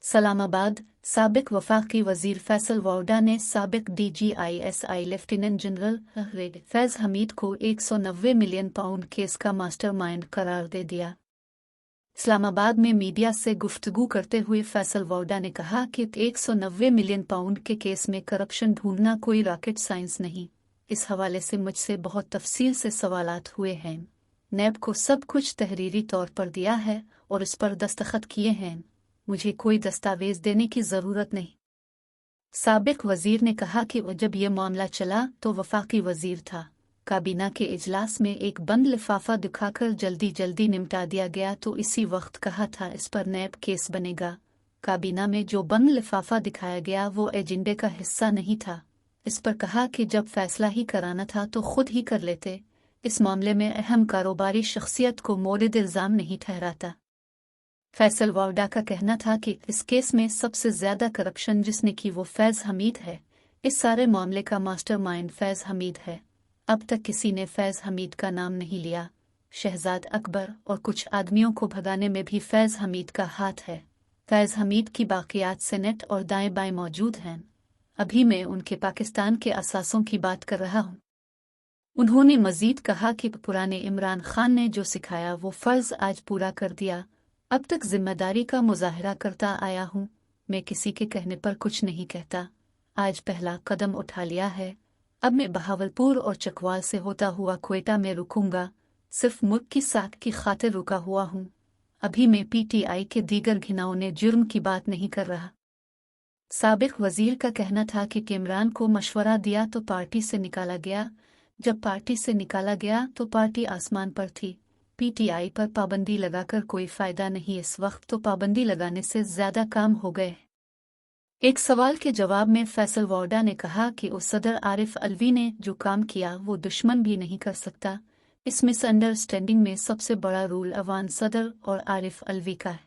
सलामाबाद साबिक वफाकी वजीर फैसल वाउडा ने साबिक DGISI लेफ्टिनेंट जनरल फैज़ हमीद को 190 मिलियन पाउंड केस का मास्टरमाइंड करार दे दिया। इस्लामाबाद में मीडिया से गुफ्तगू करते हुए फैसल वाउडा ने कहा कि 190 मिलियन पाउंड के केस में करप्शन ढूंढना कोई रॉकेट साइंस नहीं। इस हवाले से मुझसे बहुत तफसील से सवालात हुए हैं। नैब को सब कुछ तहरीरी तौर पर दिया है और इस पर दस्तखत किए हैं। मुझे कोई दस्तावेज देने की ज़रूरत नहीं। साबिक वजीर ने कहा कि जब ये मामला चला तो वफाकी वजीर था। काबीना के इजलास में एक बंद लिफाफा दिखाकर जल्दी जल्दी निपटा दिया गया तो इसी वक्त कहा था इस पर नैब केस बनेगा। काबीना में जो बंद लिफाफा दिखाया गया वो एजेंडे का हिस्सा नहीं था। इस पर कहा कि जब फैसला ही कराना था तो खुद ही कर लेते। इस मामले में अहम कारोबारी शख्सियत को मोरिद इल्ज़ाम नहीं ठहराता। फैसल वाउडा का कहना था कि इस केस में सबसे ज्यादा करप्शन जिसने की वो फैज़ हमीद है। इस सारे मामले का मास्टरमाइंड फैज़ हमीद है। अब तक किसी ने फैज़ हमीद का नाम नहीं लिया। शहजाद अकबर और कुछ आदमियों को भगाने में भी फैज़ हमीद का हाथ है। फैज़ हमीद की बाकियात सेनेट और दाएं बाएं मौजूद हैं। अभी मैं उनके पाकिस्तान के असासों की बात कर रहा हूँ। उन्होंने मजीद कहा कि पुराने इमरान खान ने जो सिखाया वो फ़र्ज आज पूरा कर दिया। अब तक जिम्मेदारी का मुजाहरा करता आया हूँ। मैं किसी के कहने पर कुछ नहीं कहता। आज पहला कदम उठा लिया है। अब मैं बहावलपुर और चकवाल से होता हुआ क्वेटा में रुकूंगा। सिर्फ मुल्क की साख की खातिर रुका हुआ हूँ। अभी मैं PTI के दीगर घिनौने जुर्म की बात नहीं कर रहा। साबिक वजीर का कहना था कि इमरान को मशवरा दिया तो पार्टी से निकाला गया। जब पार्टी से निकाला गया तो पार्टी आसमान पर थी। PTI पर पाबंदी लगाकर कोई फायदा नहीं। इस वक्त तो पाबंदी लगाने से ज्यादा काम हो गए। एक सवाल के जवाब में फैसल वाउडा ने कहा कि उस सदर आरिफ अलवी ने जो काम किया वो दुश्मन भी नहीं कर सकता। इस मिसअंडरस्टैंडिंग में सबसे बड़ा रोल अवान सदर और आरिफ अलवी का है।